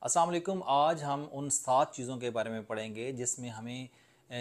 अस्सलाम वालेकुम। आज हम उन 7 चीज़ों के बारे में पढ़ेंगे जिसमें हमें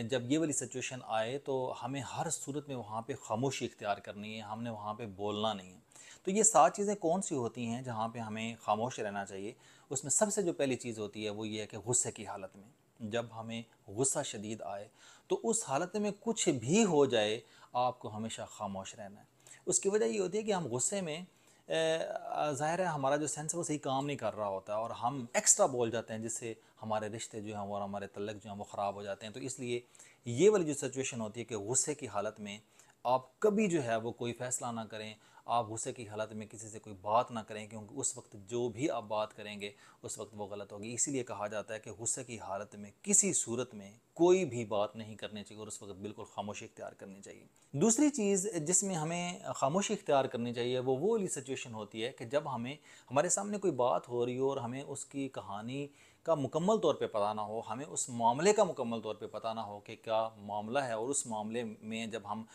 जब ये वाली सिचुएशन आए तो हमें हर सूरत में वहाँ पे खामोशी इख्तियार करनी है, हमने वहाँ पे बोलना नहीं है। तो ये 7 चीज़ें कौन-सी होती हैं जहाँ पे हमें खामोश रहना चाहिए? उसमें सबसे जो पहली चीज़ होती है वो ये है कि गुस्से की हालत में। जब हमें गुस्सा शदीद आए तो उस हालत में कुछ भी हो जाए, आपको हमेशा खामोश रहना है। उसकी वजह ये होती है कि हम गुस्से में ज़ाहिर है हमारा जो सेंस है वो सही काम नहीं कर रहा होता है और हम एक्स्ट्रा बोल जाते हैं जिससे हमारे रिश्ते जो हैं और हमारे तल्लक जो हैं वो ख़राब हो जाते हैं। तो इसलिए ये वाली जो सिचुएशन होती है कि गुस्से की हालत में आप कभी जो है वो कोई फ़ैसला ना करें, आप गुस्से की हालत में किसी से कोई बात ना करें, क्योंकि उस वक्त जो भी आप बात करेंगे उस वक्त वो गलत होगी। इसीलिए कहा जाता है कि गुस्से की हालत में किसी सूरत में कोई भी बात नहीं करनी चाहिए और उस वक्त बिल्कुल खामोशी इख्तियार करनी चाहिए। दूसरी चीज़ जिसमें हमें खामोशी इख्तियार करनी चाहिए वो वाली सिचुएशन होती है कि जब हमें हमारे सामने कोई बात हो रही हो और हमें उसकी कहानी का मुकम्मल तौर पे पता ना हो, हमें उस मामले का मुकम्मल तौर पे पता ना हो कि क्या मामला है, और उस मामले में जब हम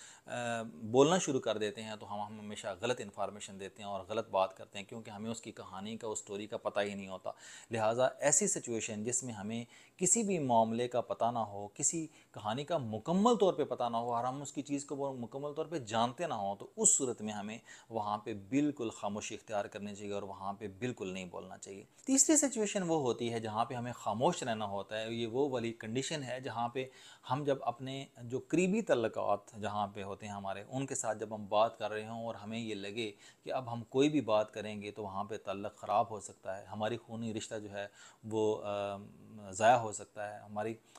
बोलना शुरू कर देते हैं तो हम हमेशा गलत इन्फॉर्मेशन देते हैं और गलत बात करते हैं, क्योंकि हमें उसकी कहानी का, उस स्टोरी का पता ही नहीं होता। लिहाजा ऐसी सिचुएशन जिसमें हमें किसी भी मामले का पता ना हो, किसी कहानी का मुकम्मल तौर पे पता ना हो और हम उसकी चीज़ को वो मुकम्मल तौर पे जानते ना हो, तो उस सूरत में हमें वहाँ पे बिल्कुल खामोशी इख्तियार करनी चाहिए और वहाँ पे बिल्कुल नहीं बोलना चाहिए। तीसरी सिचुएशन वो होती है जहाँ पे हमें खामोश रहना होता है। ये वो वाली कंडीशन है जहाँ पे हम जब अपने जो करीबी तल्लक़ात जहाँ पे होते हैं हमारे, उनके साथ जब हम बात कर रहे हों और हमें ये लगे कि अब हम कोई भी बात करेंगे तो वहाँ पे तल्लक़ ख़राब हो सकता है, हमारी खूनी रिश्ता जो है वो ज़ाया हो सकता है,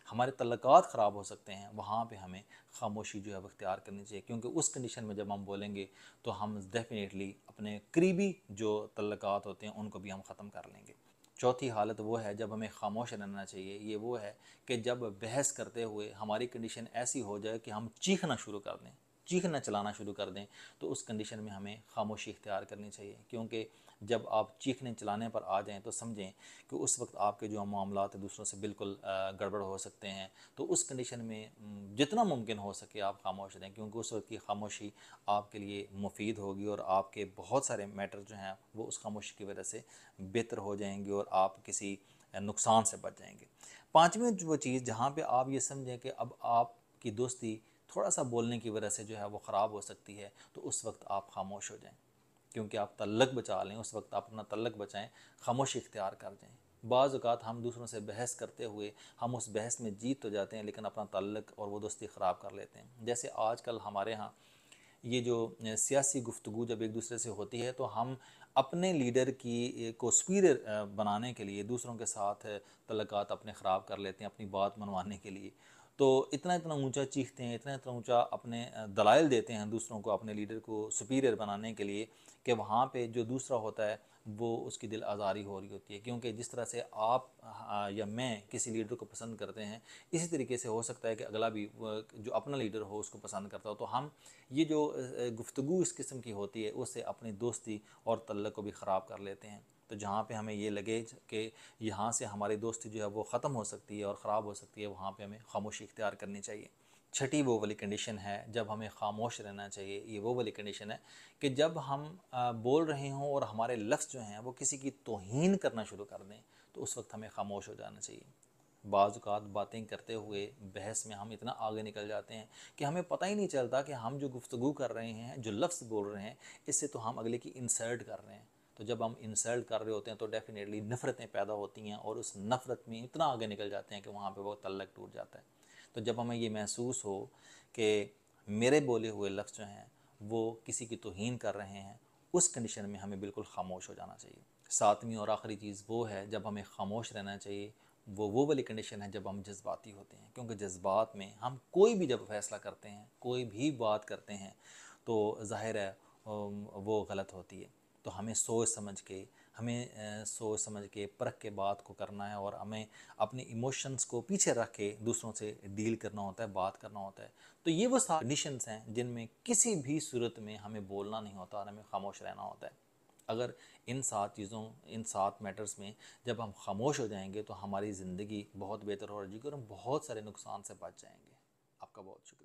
हमारे तल्लक़ात ख़राब हो सकते हैं, वहाँ पे हमें खामोशी जो है वो इख्तियार करनी चाहिए, क्योंकि उस कंडीशन में जब हम बोलेंगे तो हम डेफ़िनेटली अपने करीबी जो तल्लक़ात होते हैं उनको भी हम ख़त्म कर लेंगे। चौथी हालत वो है जब हमें खामोश रहना चाहिए, ये वो है कि जब बहस करते हुए हमारी कंडीशन ऐसी हो जाए कि हम चीखना शुरू कर दें, चीखना चलाना शुरू कर दें, तो उस कंडीशन में हमें खामोशी इख्तियार करनी चाहिए, क्योंकि जब आप चीखने चलाने पर आ जाएँ तो समझें कि उस वक्त आपके जो मामलात हैं दूसरों से बिल्कुल गड़बड़ हो सकते हैं। तो उस कंडीशन में जितना मुमकिन हो सके आप खामोश रहें, क्योंकि उस वक्त की खामोशी आपके लिए मुफीद होगी और आपके बहुत सारे मैटर जो हैं वो उस खामोशी की वजह से बेहतर हो जाएंगे और आप किसी नुकसान से बच जाएंगे। पाँचवीं जो वो चीज़ जहाँ पे आप ये समझें कि अब आपकी दोस्ती थोड़ा सा बोलने की वजह से जो है वो ख़राब हो सकती है, तो उस वक्त आप खामोश हो जाएं, क्योंकि आप तल्लक बचा लें, उस वक्त आप अपना तल्लक बचाएं, खामोशी इख्तियार कर जाएं। बाज़ औक़ात हम दूसरों से बहस करते हुए हम उस बहस में जीत तो जाते हैं, लेकिन अपना तल्लक और वो दोस्ती ख़राब कर लेते हैं। जैसे आजकल हमारे यहाँ ये जो सियासी गुफ्तगू जब एक दूसरे से होती है तो हम अपने लीडर की को सुपीरियर बनाने के लिए दूसरों के साथ तल्लक़ात अपने ख़राब कर लेते हैं अपनी बात मनवाने के लिए। तो इतना इतना ऊंचा चीखते हैं, इतना इतना ऊंचा अपने दलाइल देते हैं दूसरों को, अपने लीडर को सुपीरियर बनाने के लिए, कि वहाँ पे जो दूसरा होता है वो उसकी दिल आज़ारी हो रही होती है, क्योंकि जिस तरह से आप या मैं किसी लीडर को पसंद करते हैं, इसी तरीके से हो सकता है कि अगला भी जो अपना लीडर हो उसको पसंद करता हो। तो हम ये जो गुफ्तगू इस किस्म की होती है उससे अपनी दोस्ती और तल्लक़ को भी ख़राब कर लेते हैं। तो जहाँ पे हमें ये लगे कि यहाँ से हमारी दोस्ती जो है वो ख़त्म हो सकती है और ख़राब हो सकती है, वहाँ पे हमें खामोशी इख्तियार करनी चाहिए। छठी वो वाली कंडीशन है जब हमें खामोश रहना चाहिए, ये वो वाली कंडीशन है कि जब हम बोल रहे हों और हमारे लफ्ज़ जो हैं वो किसी की तौहीन करना शुरू कर दें, तो उस वक्त हमें खामोश हो जाना चाहिए। बाज़ औक़ात बातें करते हुए बहस में हम इतना आगे निकल जाते हैं कि हमें पता ही नहीं चलता कि हम जो गुफ्तगू कर रहे हैं, जो लफ्ज़ बोल रहे हैं, इससे तो हम अगले की इंसल्ट कर रहे हैं। तो जब हम इंसल्ट कर रहे होते हैं तो डेफ़िनेटली नफ़रतें पैदा होती हैं और उस नफ़रत में इतना आगे निकल जाते हैं कि वहाँ पे वो तल्लक टूट जाता है। तो जब हमें ये महसूस हो कि मेरे बोले हुए लफ्ज़ जो हैं वो किसी की तौहीन कर रहे हैं, उस कंडीशन में हमें बिल्कुल ख़ामोश हो जाना चाहिए। सातवीं और आखिरी चीज़ वो है जब हमें ख़ामोश रहना चाहिए, वो वाली कंडीशन है जब हम जज्बाती होते हैं, क्योंकि जज्बात में हम कोई भी जब फ़ैसला करते हैं, कोई भी बात करते हैं, तो ज़ाहिर है वो गलत होती है। तो हमें सोच समझ के परख के बात को करना है और हमें अपने इमोशंस को पीछे रख के दूसरों से डील करना होता है, बात करना होता है। तो ये वो कंडीशंस हैं जिनमें किसी भी सूरत में हमें बोलना नहीं होता और हमें खामोश रहना होता है। अगर इन 7 मैटर्स में जब हम खामोश हो जाएंगे तो हमारी ज़िंदगी बहुत बेहतर हो जाएगी और हम बहुत सारे नुकसान से बच जाएंगे। आपका बहुत शुक्रिया।